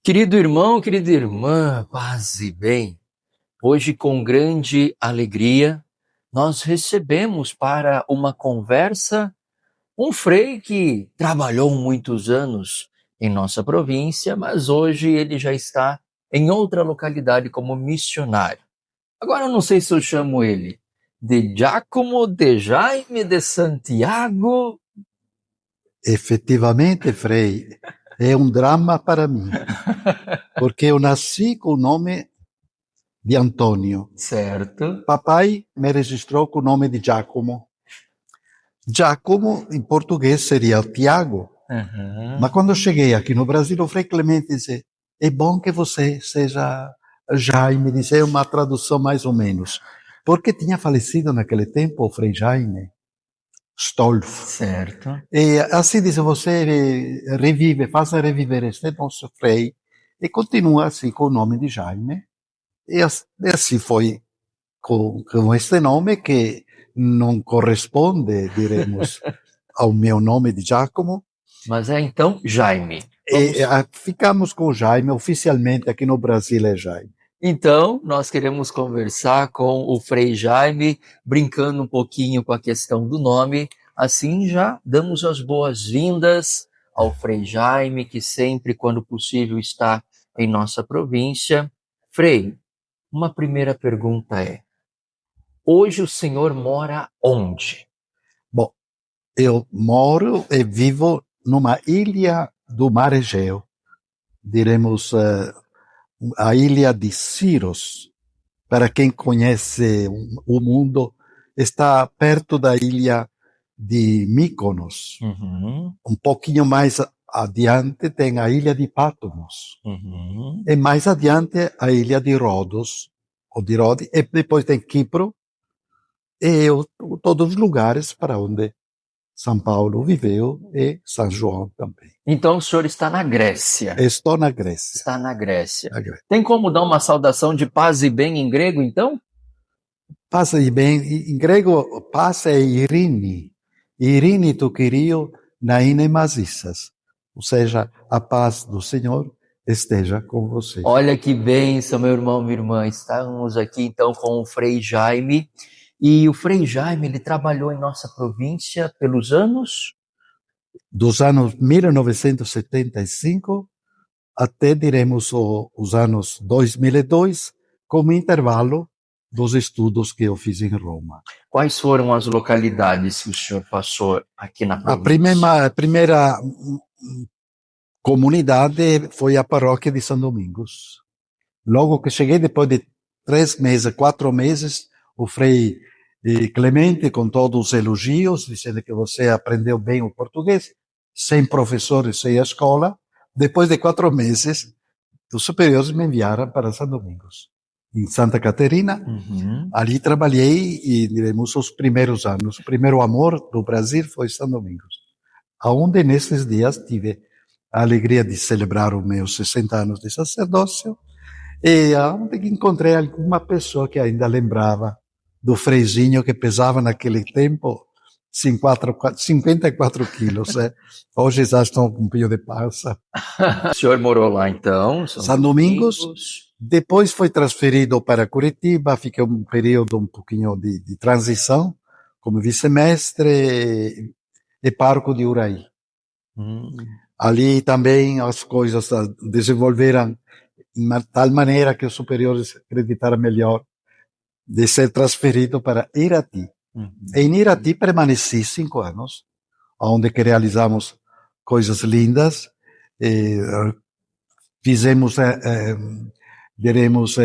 Querido irmão, querida irmã, paz e bem. Hoje, com grande alegria, nós recebemos para uma conversa um frei que trabalhou muitos anos em nossa província, mas hoje ele já está em outra localidade como missionário. Agora eu não sei se eu chamo ele de Giacomo de Jaime de Santiago. Efetivamente, Frei, é um drama para mim, porque eu nasci com o nome de Antônio. Certo. Papai me registrou com o nome de Giacomo. Giacomo, em português, seria Tiago. Mas quando eu cheguei aqui no Brasil, o Frei Clemente disse, é bom que você seja Jaime, disse, é uma tradução mais ou menos. Porque tinha falecido naquele tempo o Frei Jaime Stolf. Certo. E assim diz, você revive, faça reviver este nosso Frei e continua assim com o nome de Jaime. E assim foi com este nome que não corresponde, diremos, ao meu nome de Giacomo. Mas é então Jaime. E ficamos com Jaime, oficialmente aqui no Brasil é Jaime. Então, nós queremos conversar com o Frei Jaime, brincando um pouquinho com a questão do nome. Assim, já damos as boas-vindas ao Frei Jaime, que sempre, quando possível, está em nossa província. Frei, uma primeira pergunta é: hoje o senhor mora onde? Bom, eu moro e vivo numa ilha do Mar Egeu, diremos a ilha de Siros. Para quem conhece o mundo, está perto da ilha de Mykonos. Um pouquinho mais adiante tem a ilha de Patmos. E mais adiante a ilha de Rodos, ou de Rodi, e depois tem Quipro, e todos os lugares para onde São Paulo viveu e São João também. Então o senhor está na Grécia. Estou na Grécia. Está na Grécia. Na Grécia. Tem como dar uma saudação de paz e bem em grego, então? Paz e bem, em grego, paz é Irene. Irene tu Kyrio naine mazissas. Ou seja, a paz do Senhor esteja com você. Olha que bênção, meu irmão, minha irmã. Estamos aqui então com o Frei Jaime. E o Frei Jaime, ele trabalhou em nossa província pelos anos? Dos anos 1975 até, diremos, os anos 2002, como intervalo dos estudos que eu fiz em Roma. Quais foram as localidades que o senhor passou aqui na província? A primeira comunidade foi a paróquia de São Domingos. Logo que cheguei, depois de 3 meses, 4 meses, o Frei Clemente, com todos os elogios, dizendo que você aprendeu bem o português, sem professores, sem a escola. Depois de 4 meses, os superiores me enviaram para São Domingos, em Santa Caterina. Ali trabalhei e, diremos, os primeiros anos. O primeiro amor do Brasil foi São Domingos, aonde nesses dias tive a alegria de celebrar os meus 60 anos de sacerdócio, e aonde encontrei alguma pessoa que ainda lembrava do freizinho que pesava naquele tempo 54 quilos. Hoje já estão com um pouquinho de pança. O senhor morou lá então? São Domingos. Depois foi transferido para Curitiba, fiquei um período um pouquinho de transição, como vicemestre e pároco de Uraí. Ali também as coisas desenvolveram de tal maneira que os superiores acreditaram melhor de ser transferido para Irati. Em Irati permaneci 5 anos, onde que realizamos coisas lindas. Fizemos, diremos,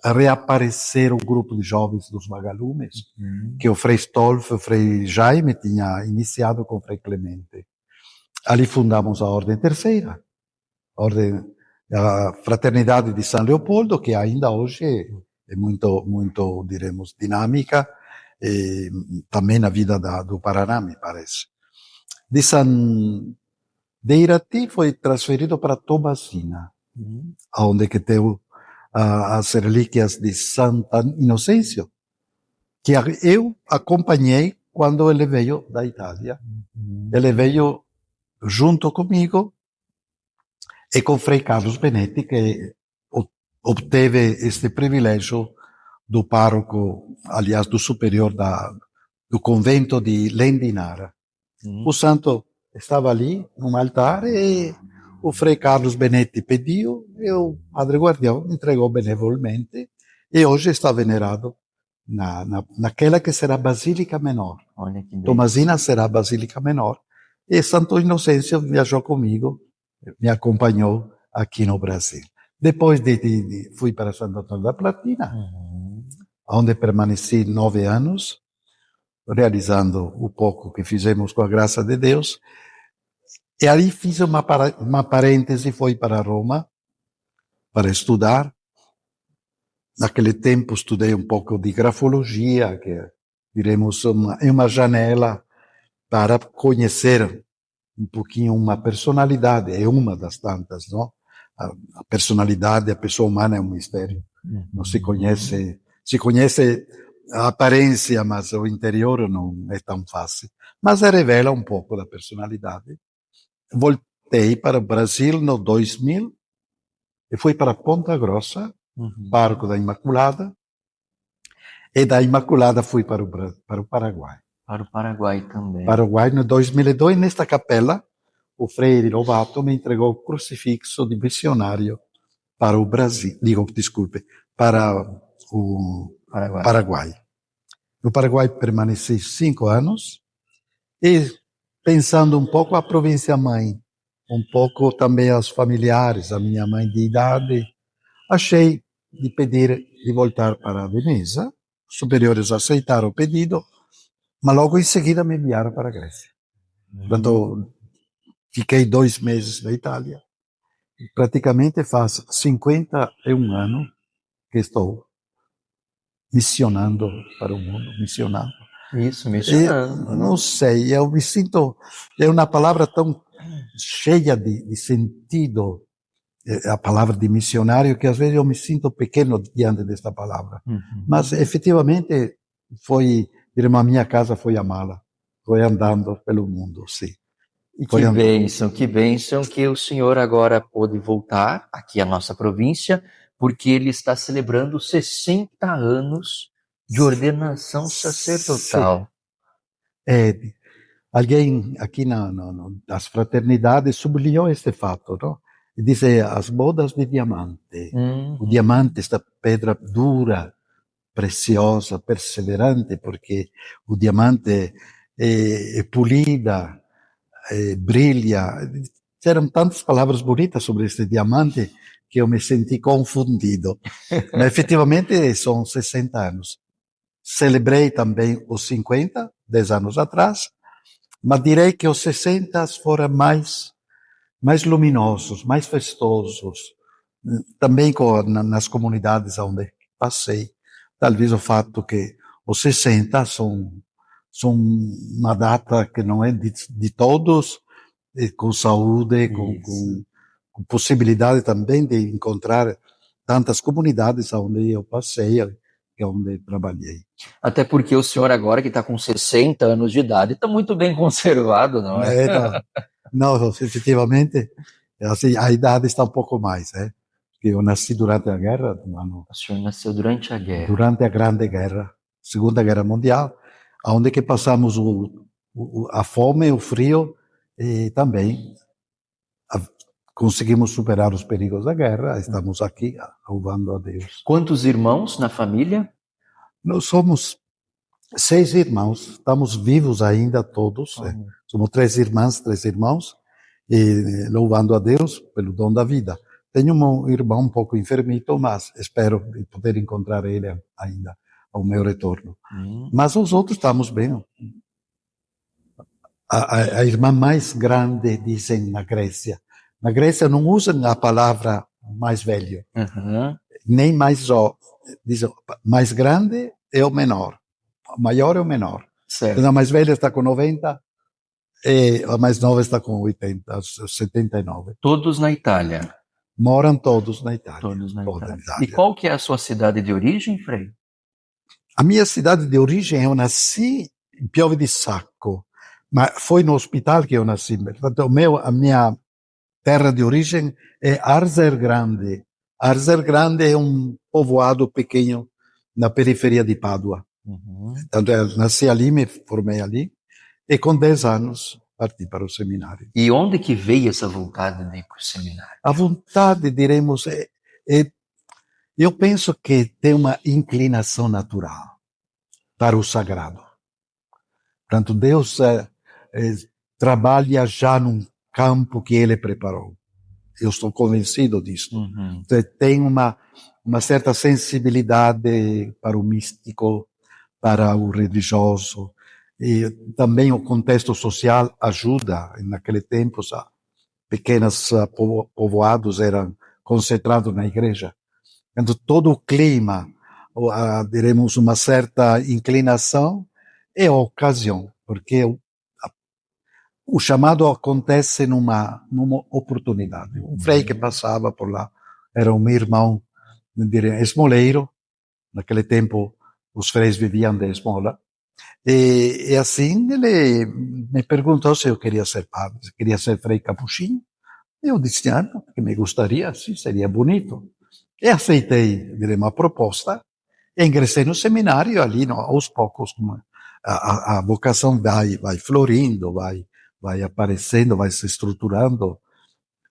reaparecer o grupo de jovens dos Vagalumes, que o Frei Stolf, o Frei Jaime tinha iniciado com o Frei Clemente. Ali fundamos a Ordem Terceira, a Fraternidade de São Leopoldo, que ainda hoje é muito, diremos, dinâmica, e também na vida do Paraná, me parece. De Irati foi transferido para Tomasina, onde que tem as relíquias de Santa Inocêncio, que eu acompanhei quando ele veio da Itália. Ele veio junto comigo e com Frei Carlos Benetti, que obteve este privilégio do pároco, aliás, do superior do convento de Lendinara. O santo estava ali, num altar, e o Frei Carlos Benetti pediu, e o Padre Guardião entregou benevolmente, e hoje está venerado naquela que será a Basílica Menor. Olha que bem. Tomasina será a Basílica Menor. E Santo Inocêncio viajou comigo, me acompanhou aqui no Brasil. Depois fui para Santo Antônio da Platina, onde permaneci 9 anos, realizando o pouco que fizemos com a graça de Deus. E aí fiz uma parêntese, fui para Roma para estudar. Naquele tempo estudei um pouco de grafologia, que diremos é uma janela para conhecer um pouquinho uma personalidade, é uma das tantas, não? A personalidade, a pessoa humana é um mistério. Não se conhece a aparência, mas o interior não é tão fácil. Mas revela um pouco da personalidade. Voltei para o Brasil no 2000 e fui para Ponta Grossa, Parque da Imaculada, e da Imaculada fui para o Paraguai. Para o Paraguai também. Paraguai, no 2002, nesta capela, o Frei Lobato me entregou o crucifixo de missionário para o Brasil, para o Paraguai. No Paraguai permaneci 5 anos e, pensando um pouco a província mãe, um pouco também aos familiares, a minha mãe de idade, achei de pedir de voltar para Veneza. Os superiores aceitaram o pedido, mas logo em seguida me enviaram para a Grécia. Portanto, fiquei 2 meses na Itália. Praticamente faz 51 anos que estou missionando para o mundo, missionando. Isso, missionando. Não sei, eu me sinto, é uma palavra tão cheia de sentido, a palavra de missionário, que às vezes eu me sinto pequeno diante desta palavra. Mas efetivamente a minha casa foi a mala, foi andando pelo mundo, sim. E que bênção que o senhor agora pôde voltar aqui à nossa província, porque ele está celebrando 60 anos de ordenação sacerdotal. Alguém aqui nas fraternidades sublinhou este fato, não? E disse as bodas de diamante. O diamante, esta pedra dura, preciosa, perseverante, porque o diamante é polida, brilha. Eram tantas palavras bonitas sobre este diamante que eu me senti confundido. Mas efetivamente são 60 anos. Celebrei também os 50, 10 anos atrás, mas direi que os 60 foram mais luminosos, mais festosos, também nas comunidades onde passei. Talvez o fato que os 60 são uma data que não é de todos, com saúde, com possibilidade também de encontrar tantas comunidades onde eu passei, onde trabalhei. Até porque o senhor agora, que está com 60 anos de idade, está muito bem conservado, não é? Não, efetivamente, assim, a idade está um pouco mais, porque eu nasci durante a guerra. O senhor nasceu durante a guerra. Durante a Grande Guerra, Segunda Guerra Mundial, onde que passamos a fome, o frio, e também conseguimos superar os perigos da guerra. Estamos aqui louvando a Deus. Quantos irmãos na família? Nós somos 6 irmãos, estamos vivos ainda todos. Somos 3 irmãs, 3 irmãos, e louvando a Deus pelo dom da vida. Tenho um irmão um pouco enfermito, mas espero poder encontrar ele ainda ao meu retorno. Mas os outros estamos bem. A irmã mais grande, dizem na Grécia. Na Grécia não usam a palavra mais velho, nem mais jovem. Dizem mais grande é o menor, o maior é o menor. Certo. Então, a mais velha está com 90 e a mais nova está com 80, 79. Todos na Itália? Moram todos na Itália. Todos na Itália. E qual que é a sua cidade de origem, Frei? A minha cidade de origem, eu nasci em Piove di Sacco, mas foi no hospital que eu nasci. Portanto, a minha terra de origem é Arzer Grande. Arzer Grande é um povoado pequeno na periferia de Pádua. Então, eu nasci ali, me formei ali, e com 10 anos parti para o seminário. E onde que veio essa vontade de ir para o seminário? A vontade, diremos, eu penso que tem uma inclinação natural para o sagrado. Portanto, Deus trabalha já num campo que Ele preparou. Eu estou convencido disso. Tem uma certa sensibilidade para o místico, para o religioso, e também o contexto social ajuda. Naquele tempo, pequenos povoados eram concentrados na igreja. Então, todo o clima, diremos, uma certa inclinação é a ocasião, porque o chamado acontece numa oportunidade. Um frei que passava por lá era um irmão, esmoleiro. Naquele tempo, os freis viviam de esmola. E assim, ele me perguntou se eu queria ser padre, se queria ser frei capuchinho. Eu disse, que me gostaria, sim, seria bonito. E aceitei, diremos, a proposta, e ingressei no seminário ali, aos poucos, a vocação vai florindo, vai aparecendo, vai se estruturando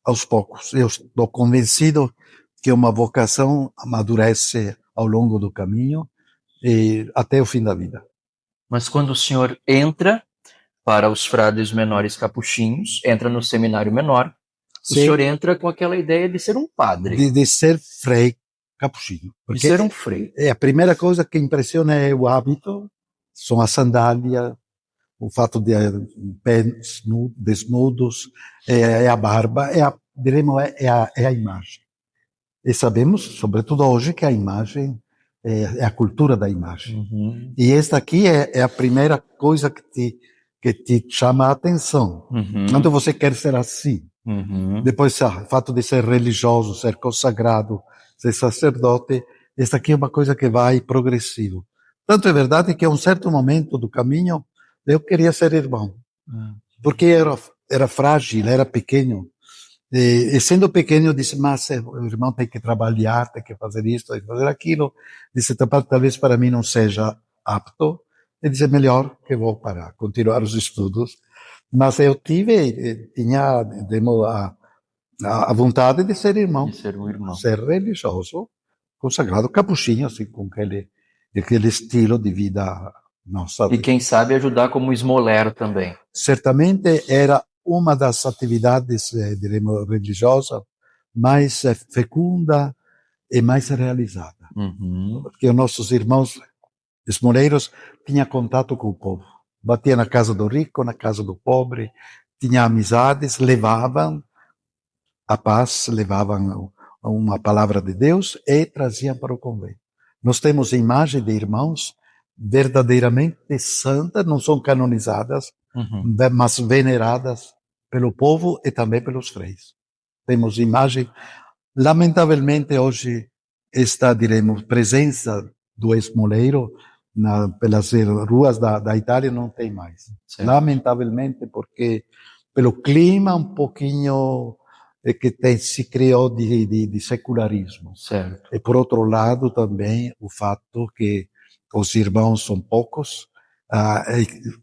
aos poucos. Eu estou convencido que uma vocação amadurece ao longo do caminho e até o fim da vida. Mas quando o senhor entra para os frades menores capuchinhos, entra no seminário menor, o senhor entra com aquela ideia de ser um padre. De ser frei capuchinho. De ser um frei. A primeira coisa que impressiona é o hábito, são as sandálias, o fato de pés desnudos, é a barba, diremos, é a imagem. E sabemos, sobretudo hoje, que a imagem é a cultura da imagem. E esta aqui é a primeira coisa que te chama a atenção. Quando você quer ser assim. Depois, o fato de ser religioso, ser consagrado, ser sacerdote, esta aqui é uma coisa que vai progressivo. Tanto é verdade que a um certo momento do caminho, eu queria ser irmão. Porque era frágil, era pequeno. E sendo pequeno, eu disse, mas o irmão tem que trabalhar, tem que fazer isso, tem que fazer aquilo. Disse, talvez para mim não seja apto. E disse, melhor que vou parar, continuar os estudos. Mas eu tinha a vontade de ser irmão. De ser um irmão. Ser religioso, consagrado, capuchinho, assim, com aquele estilo de vida nossa. E quem sabe ajudar como esmoleiro também. Certamente era uma das atividades, diremos, religiosas mais fecunda e mais realizada. Porque os nossos irmãos esmoleiros tinham contato com o povo. Batia na casa do rico, na casa do pobre, tinha amizades, levavam a paz, levavam uma palavra de Deus e traziam para o convento. Nós temos imagem de irmãos verdadeiramente santas, não são canonizadas, mas veneradas pelo povo e também pelos freis. Temos imagem, lamentavelmente hoje, esta, diremos, presença do esmoleiro pelas ruas da Itália não tem mais. Certo. Lamentavelmente, porque pelo clima um pouquinho que se criou de secularismo. Certo. E por outro lado também o fato que os irmãos são poucos,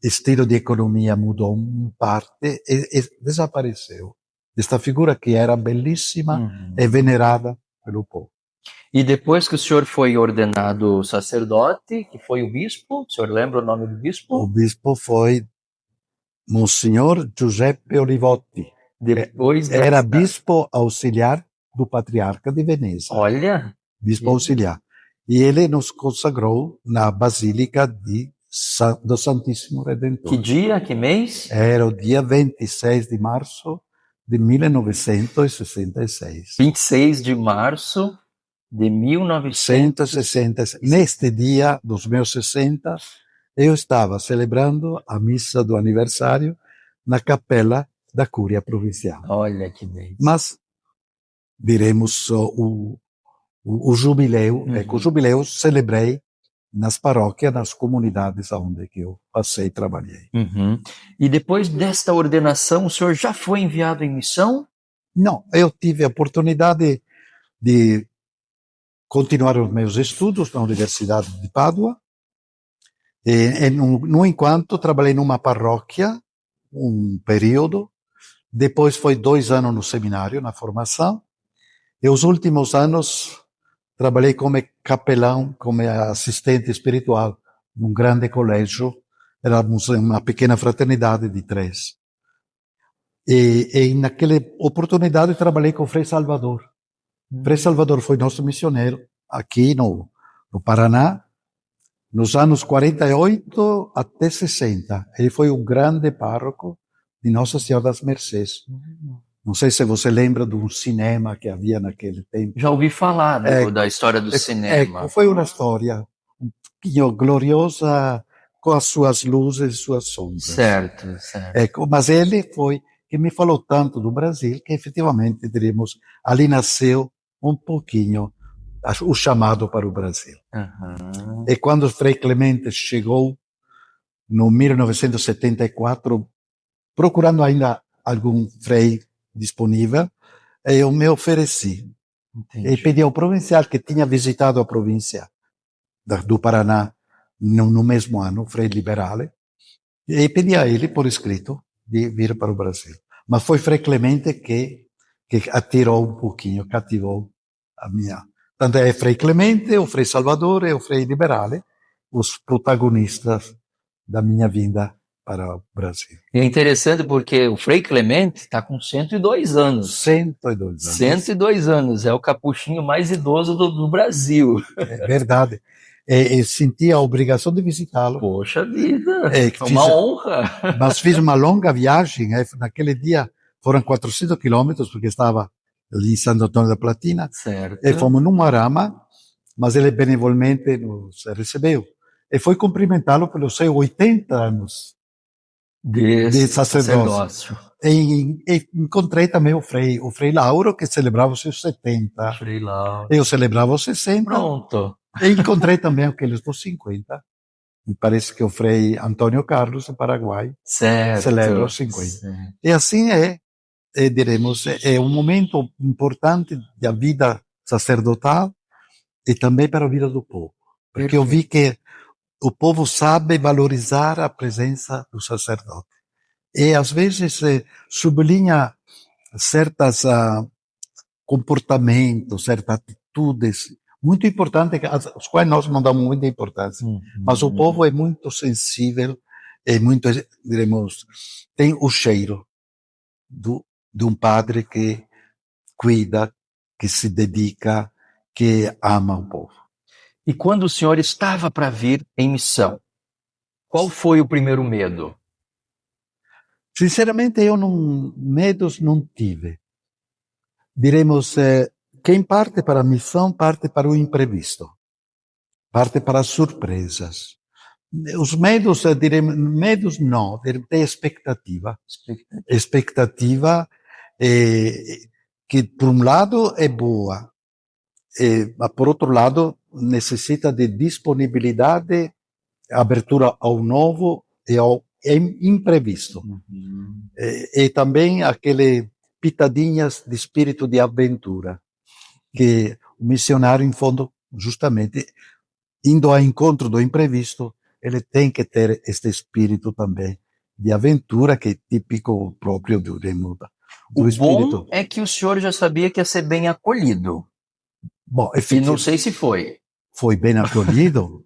estilo de economia mudou em parte e desapareceu. Esta figura que era belíssima e venerada pelo povo. E depois que o senhor foi ordenado sacerdote, que foi o bispo, o senhor lembra o nome do bispo? O bispo foi Monsenhor Giuseppe Olivotti. Era bispo auxiliar do Patriarca de Veneza. Olha! Bispo auxiliar. E ele nos consagrou na Basílica do Santíssimo Redentor. Que dia, que mês? Era o dia 26 de março de 1966. 26 de março de 1966. Neste dia dos meus 60, eu estava celebrando a missa do aniversário na capela da Cúria Provincial. Olha que bem. Mas, diremos, o jubileu, o jubileu celebrei nas paróquias, nas comunidades onde eu passei e trabalhei. E depois desta ordenação, o senhor já foi enviado em missão? Não, eu tive a oportunidade de continuar os meus estudos na Universidade de Pádua. No enquanto, trabalhei numa paróquia um período. Depois foi 2 anos no seminário, na formação. E os últimos anos trabalhei como capelão, como assistente espiritual num grande colégio. Éramos uma pequena fraternidade de 3. E naquela oportunidade trabalhei com o Frei Salvador. Frei Salvador foi nosso missionário aqui no Paraná, nos anos 48 até 60. Ele foi um grande pároco de Nossa Senhora das Mercês. Não sei se você lembra de um cinema que havia naquele tempo. Já ouvi falar da história do cinema. Foi uma história um pouquinho gloriosa, com as suas luzes e suas sombras. Certo. Mas ele foi que me falou tanto do Brasil que efetivamente diríamos ali nasceu um pouquinho o chamado para o Brasil. Uhum. E quando o Frei Clemente chegou no 1974, procurando ainda algum frei disponível, eu me ofereci. Entendi. E pedi ao provincial, que tinha visitado a província do Paraná no mesmo ano, o Frei Liberale, e pedi a ele, por escrito, de vir para o Brasil. Mas foi Frei Clemente que atirou um pouquinho, cativou a minha. Tanto é Frei Clemente, o Frei Salvador e o Frei Liberale, os protagonistas da minha vinda para o Brasil. E é interessante porque o Frei Clemente está com 102 anos. 102 anos. 102 anos, é o capuchinho mais idoso do Brasil. É verdade. E senti a obrigação de visitá-lo. Poxa vida, uma honra. Mas fiz uma longa viagem. Naquele dia foram 400 quilômetros, porque estava ali em Santo Antônio da Platina. Certo. E fomos num Arama, mas ele benevolmente nos recebeu. E foi cumprimentá-lo pelos seus 80 anos de sacerdócio. E encontrei também o Frei Lauro, que celebrava os seus 70. Frei Lauro. Eu celebrava os 60. Pronto. E encontrei também aqueles dos 50. Me parece que o Frei Antônio Carlos, do Paraguai, celebra os 50. Certo. E assim diremos, é um momento importante da vida sacerdotal e também para a vida do povo. Porque eu vi que o povo sabe valorizar a presença do sacerdote. E às vezes sublinha certos comportamentos, certas atitudes muito importantes, às quais nós não damos muita importância. Mas o povo é muito sensível, é muito, diremos, tem o cheiro de um padre que cuida, que se dedica, que ama o povo. E quando o senhor estava para vir em missão, qual foi o primeiro medo? Sinceramente, eu medos não tive. Diremos, quem parte para a missão parte para o imprevisto, parte para as surpresas. Os medos, diremos, medos não, diremos, tem expectativa. Expectativa que, por um lado, é boa, mas, por outro lado, necessita de disponibilidade, abertura ao novo e ao imprevisto. E também aquele pitadinhas de espírito de aventura, que o missionário, em fundo, justamente, indo ao encontro do imprevisto, ele tem que ter este espírito também de aventura, que é típico próprio do espírito. O bom é que o senhor já sabia que ia ser bem acolhido. Bom, e não sei se foi. Foi bem acolhido,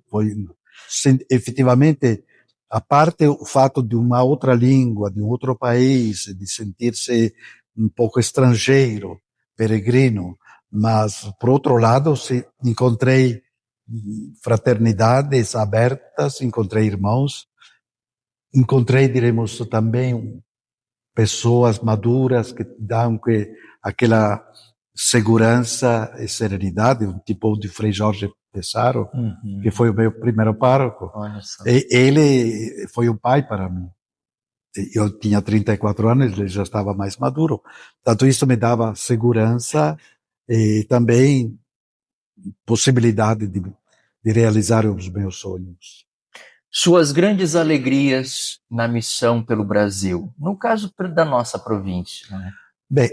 efetivamente, a parte o fato de uma outra língua, de um outro país, de sentir-se um pouco estrangeiro, peregrino, mas, por outro lado, encontrei fraternidades abertas, encontrei irmãos, encontrei, diremos, também pessoas maduras que dão aquela segurança e serenidade, um tipo de Frei Jorge Pesaro, que foi o meu primeiro pároco. Ele foi um pai para mim. Eu tinha 34 anos, ele já estava mais maduro. Tanto isso me dava segurança e também possibilidade de realizar os meus sonhos. Suas grandes alegrias na missão pelo Brasil, no caso da nossa província, né? Bem,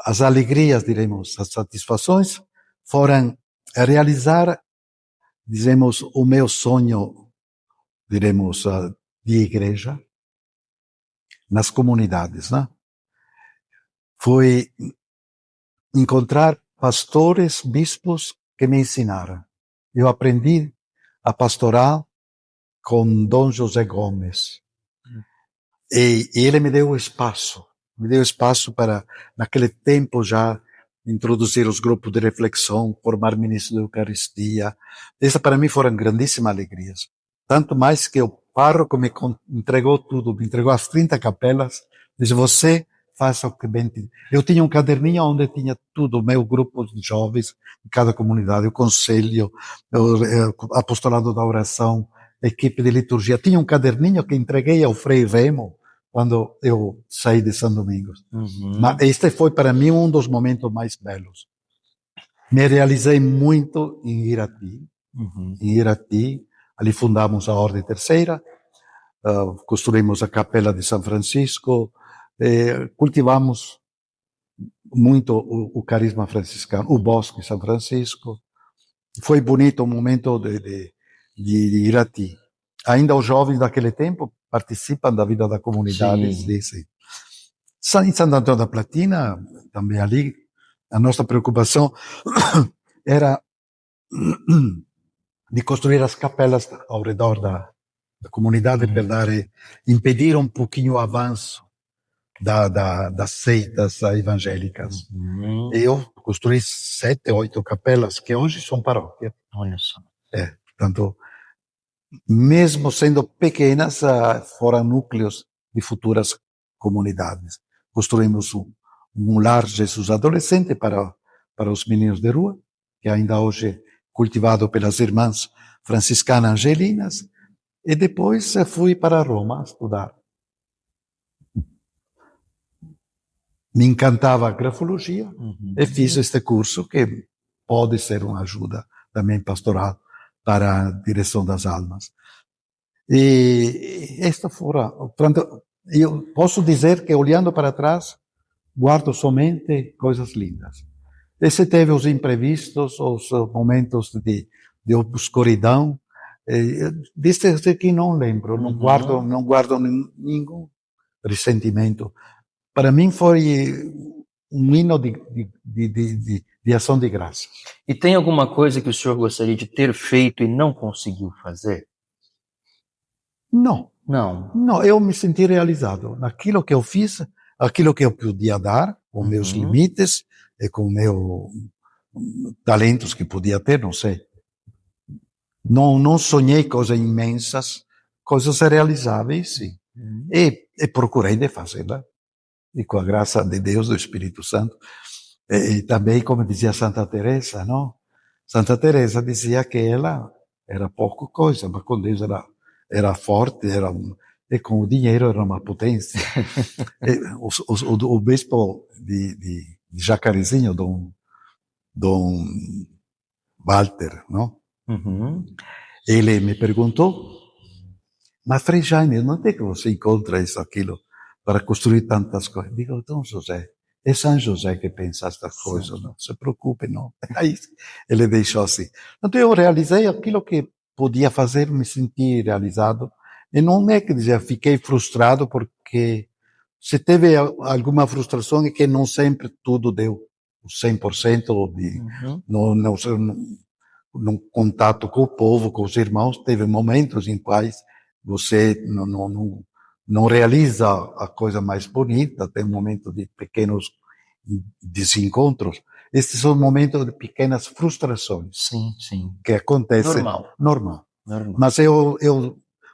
as alegrias, diremos, as satisfações foram realizar, dizemos, o meu sonho, diremos, de igreja nas comunidades, né? Foi encontrar pastores, bispos que me ensinaram. Eu aprendi a pastorar com Dom José Gomes. E ele me deu espaço para, naquele tempo já, introduzir os grupos de reflexão, formar ministro da Eucaristia. Essa para mim foram grandíssimas alegrias. Tanto mais que o pároco me entregou tudo, me entregou as 30 capelas, disse, você faça o que bem te... Eu tinha um caderninho onde tinha tudo, o meu grupo de jovens, de cada comunidade, o conselho, o apostolado da oração, a equipe de liturgia. Tinha um caderninho que entreguei ao Frei Remo, quando eu saí de São Domingos. Mas este foi para mim um dos momentos mais belos. Me realizei muito em Irati. Em Irati, ali fundamos a Ordem Terceira, construímos a Capela de São Francisco, cultivamos muito o carisma franciscano, o Bosque de São Francisco. Foi bonito o momento de Irati. Ainda os jovens daquele tempo participam da vida da comunidade. Em Santo Antônio da Platina, também ali, a nossa preocupação era de construir as capelas ao redor da comunidade para impedir um pouquinho o avanço das seitas evangélicas. Eu construí 7, 8 capelas, que hoje são paróquias. Olha só. Portanto, mesmo sendo pequenas, foram núcleos de futuras comunidades. Construímos um lar Jesus adolescente para os meninos de rua, que ainda hoje é cultivado pelas irmãs franciscanas angelinas, e depois fui para Roma estudar. Me encantava a grafologia e fiz este curso que pode ser uma ajuda também pastoral para a direção das almas. E esta fora, portanto, eu posso dizer que olhando para trás, guardo somente coisas lindas. E se teve os imprevistos, os momentos de obscuridão, destes aqui não lembro, não guardo nenhum ressentimento. Para mim foi um hino de ação de graças. E tem alguma coisa que o senhor gostaria de ter feito e não conseguiu fazer? Não. Não, eu me senti realizado naquilo que eu fiz, aquilo que eu podia dar, com meus limites e com meus talentos que podia ter, não sei. Não sonhei coisas imensas, coisas realizáveis, sim. E procurei de fazê-las. E com a graça de Deus, do Espírito Santo. E também, como dizia Santa Teresa, não? Santa Teresa dizia que ela era pouca coisa, mas com Deus era forte, e com o dinheiro era uma potência. O bispo de Jacarezinho, Dom Walter, não? Ele me perguntou, mas Frei Jaime, onde é que você encontra isso, aquilo, para construir tantas coisas? Digo, Dom José, é São José que pensa estas coisas, não se preocupe, não. Aí ele deixou assim. Então eu realizei aquilo que podia fazer, me senti realizado. E não é que dizer, fiquei frustrado, porque se teve alguma frustração é que não sempre tudo deu 100% no contato com o povo, com os irmãos. Teve momentos em quais você não realiza a coisa mais bonita, tem um momento de pequenos desencontros. Estes são momentos de pequenas frustrações. Sim. Que acontecem. Normal. Mas eu,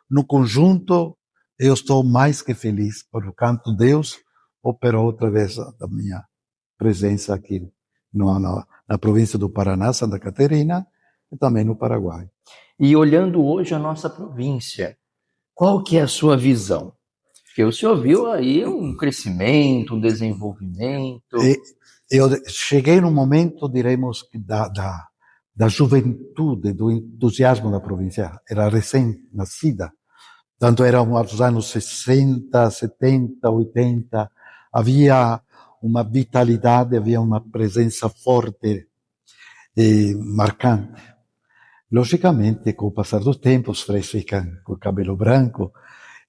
no conjunto, eu estou mais que feliz por quanto Deus operou através da minha presença aqui na província do Paraná, Santa Catarina, e também no Paraguai. E olhando hoje a nossa província, qual que é a sua visão? Porque o senhor viu aí um crescimento, um desenvolvimento. Eu cheguei num momento, diremos, da juventude, do entusiasmo da província. Era recém-nascida. Tanto eram os anos 60, 70, 80. Havia uma vitalidade, havia uma presença forte e marcante. Logicamente, com o passar do tempo, os freis ficam com o cabelo branco,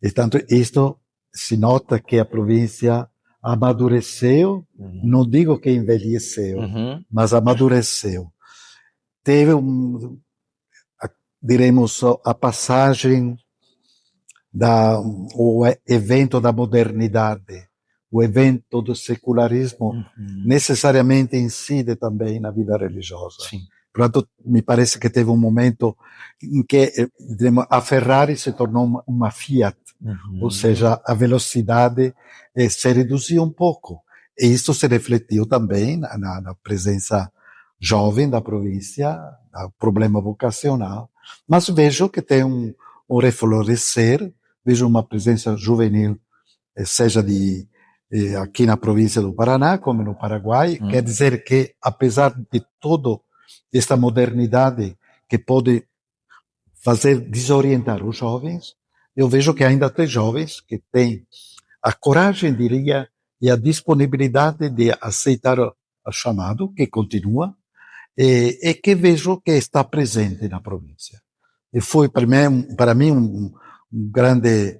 e tanto isto se nota que a província amadureceu, não digo que envelheceu, mas amadureceu. Teve, diremos, a passagem o evento da modernidade, o evento do secularismo, necessariamente incide também na vida religiosa. Sim. Portanto, me parece que teve um momento em que a Ferrari se tornou uma Fiat, ou seja, a velocidade se reduziu um pouco. E isso se refletiu também na presença jovem da província, no problema vocacional. Mas vejo que tem um reflorescer, vejo uma presença juvenil, seja aqui na província do Paraná, como no Paraguai. Quer dizer que, apesar de toda esta modernidade que pode fazer desorientar os jovens, eu vejo que ainda tem jovens que têm a coragem, diria, e a disponibilidade de aceitar o chamado, que continua, e que vejo que está presente na província. E foi para mim um grande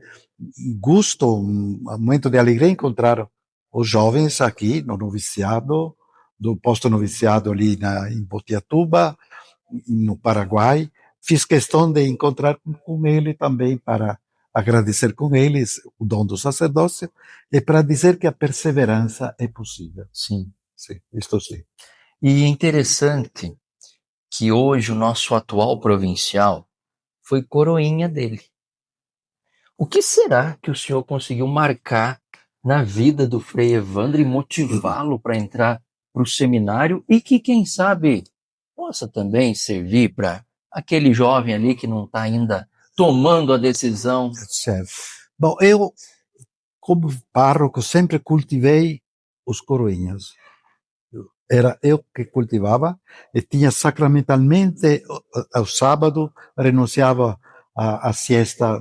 gosto, um momento de alegria encontrar os jovens aqui no noviciado, do posto noviciado ali em Botiatuba, no Paraguai. Fiz questão de encontrar com ele também para agradecer com eles o dom do sacerdócio e para dizer que a perseverança é possível. Sim. Sim, isto sim. E é interessante que hoje o nosso atual provincial foi coroinha dele. O que será que o senhor conseguiu marcar na vida do Frei Evandro e motivá-lo para entrar para o seminário e que, quem sabe, possa também servir para aquele jovem ali que não está ainda tomando a decisão? Certo. Bom, eu, como pároco, sempre cultivei os coroinhas. Era eu que cultivava e tinha sacramentalmente, ao sábado, renunciava à siesta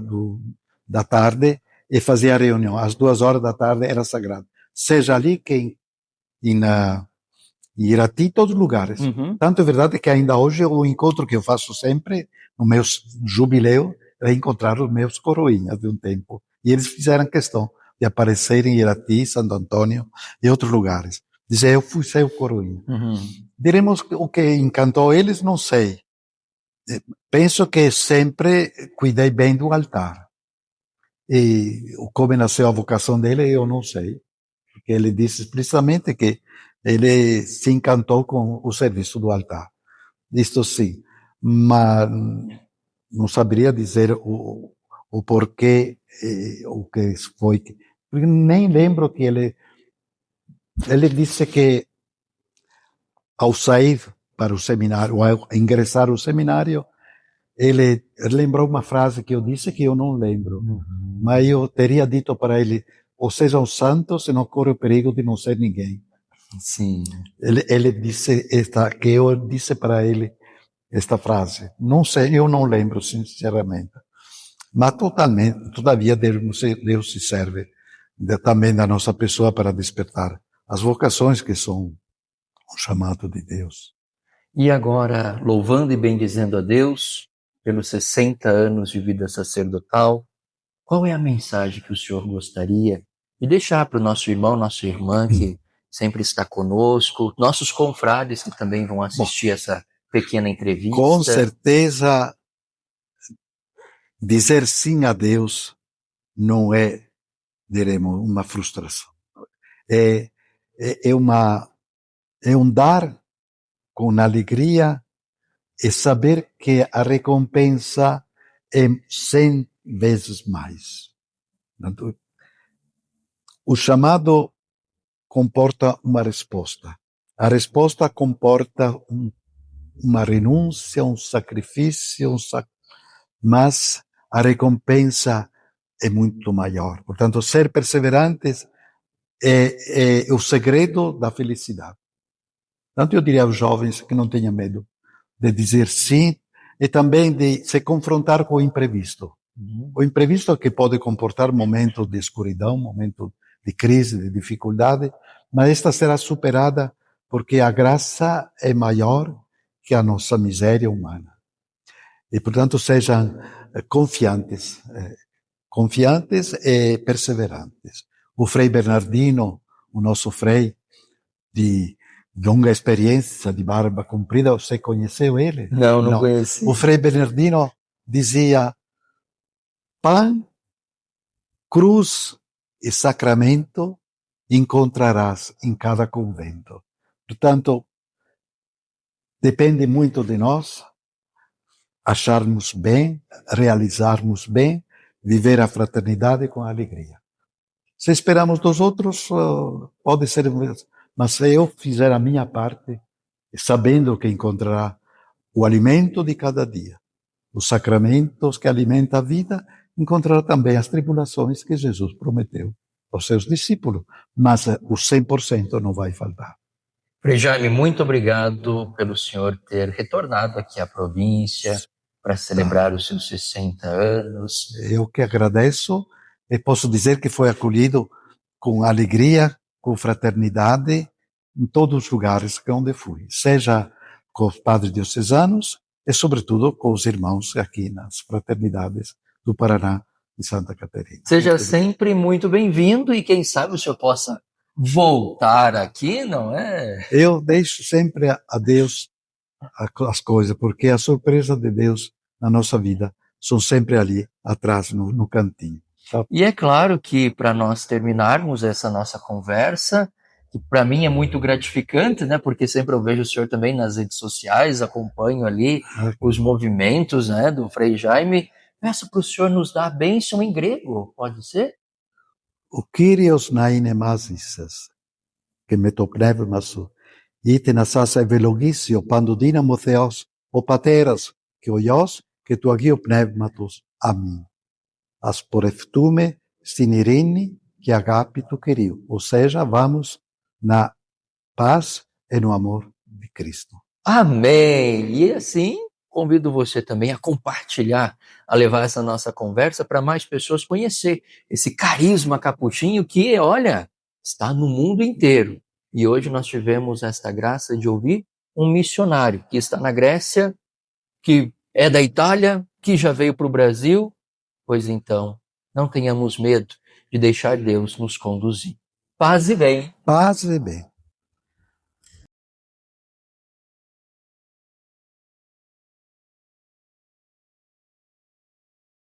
da tarde e fazia a reunião. Às 2 horas da tarde era sagrado. Seja ali que em Irati, todos os lugares. Tanto é verdade que ainda hoje o encontro que eu faço sempre, no meu jubileu, é encontrar os meus coroinhas de um tempo. E eles fizeram questão de aparecer em Irati, Santo Antônio e outros lugares. Dizer, eu fui seu coroinha. Diremos o que encantou eles, não sei. Penso que sempre cuidei bem do altar. E como nasceu a vocação dele, eu não sei. Porque ele disse explicitamente que ele se encantou com o serviço do altar. Isto sim. Mas não saberia dizer o porquê, o que foi. Porque nem lembro que ele disse que ao sair para o seminário, ao ingressar no seminário, ele lembrou uma frase que eu disse que eu não lembro, mas eu teria dito para ele, ou seja, um santo, se não corre o perigo de não ser ninguém. Sim. Ele disse que eu disse para ele esta frase. Não sei, eu não lembro, sinceramente. Mas todavia, Deus se serve também da nossa pessoa para despertar as vocações que são um chamado de Deus. E agora, louvando e bendizendo a Deus pelos 60 anos de vida sacerdotal, qual é a mensagem que o senhor gostaria de deixar para o nosso irmão, nossa irmã que sempre está conosco, nossos confrades que também vão assistir essa pequena entrevista? Com certeza, dizer sim a Deus não é, diremos, uma frustração. É um dar com alegria e saber que a recompensa é 100 vezes mais. O chamado comporta uma resposta. A resposta comporta uma renúncia, um sacrifício, mas a recompensa é muito maior. Portanto, ser perseverantes é o segredo da felicidade. Portanto, eu diria aos jovens que não tenham medo de dizer sim e também de se confrontar com o imprevisto. O imprevisto é que pode comportar momentos de escuridão, momentos de crise, de dificuldade, mas esta será superada porque a graça é maior que a nossa miséria humana. E, portanto, sejam confiantes e perseverantes. O Frei Bernardino, o nosso Frei de longa experiência, de barba comprida, você conheceu ele? Não conheci. O Frei Bernardino dizia: pão, cruz e sacramento encontrarás em cada convento. Portanto, depende muito de nós acharmos bem, realizarmos bem, viver a fraternidade com alegria. Se esperamos dos outros, pode ser, mas se eu fizer a minha parte, sabendo que encontrará o alimento de cada dia, os sacramentos que alimentam a vida, encontrará também as tribulações que Jesus prometeu aos seus discípulos, mas o 100% não vai faltar. Frei Jaime, muito obrigado pelo senhor ter retornado aqui à província para celebrar os seus 60 anos. Eu que agradeço e posso dizer que foi acolhido com alegria, com fraternidade, em todos os lugares onde fui, seja com os padres diocesanos e, sobretudo, com os irmãos aqui nas fraternidades do Paraná e Santa Catarina. Seja sempre muito bem-vindo e quem sabe o senhor possa voltar aqui, não é? Eu deixo sempre a Deus as coisas, porque a surpresa de Deus na nossa vida são sempre ali, atrás, no cantinho. E é claro que para nós terminarmos essa nossa conversa, que para mim é muito gratificante, né? Porque sempre eu vejo o senhor também nas redes sociais, acompanho ali os movimentos, né, do Frei Jaime. Peço para o senhor nos dar a bênção em grego, pode ser? O Kyrios na inemasis, que με το πνεύμα σου, είτε να σας ευλογήσει ο παντοδύναμο Θεός, ο Πατέρας και ο Υιός και του Αγίου Πνεύματος. Αμήν. Ας πορευτούμε στην ειρήνη και αγάπη του Κυρίου, ou seja, vamos na paz e no amor de Cristo. Amém! E assim, convido você também a compartilhar, a levar essa nossa conversa para mais pessoas conhecer esse carisma capuchinho que, olha, está no mundo inteiro. E hoje nós tivemos esta graça de ouvir um missionário que está na Grécia, que é da Itália, que já veio para o Brasil. Pois então, não tenhamos medo de deixar Deus nos conduzir. Paz e bem. Paz e bem.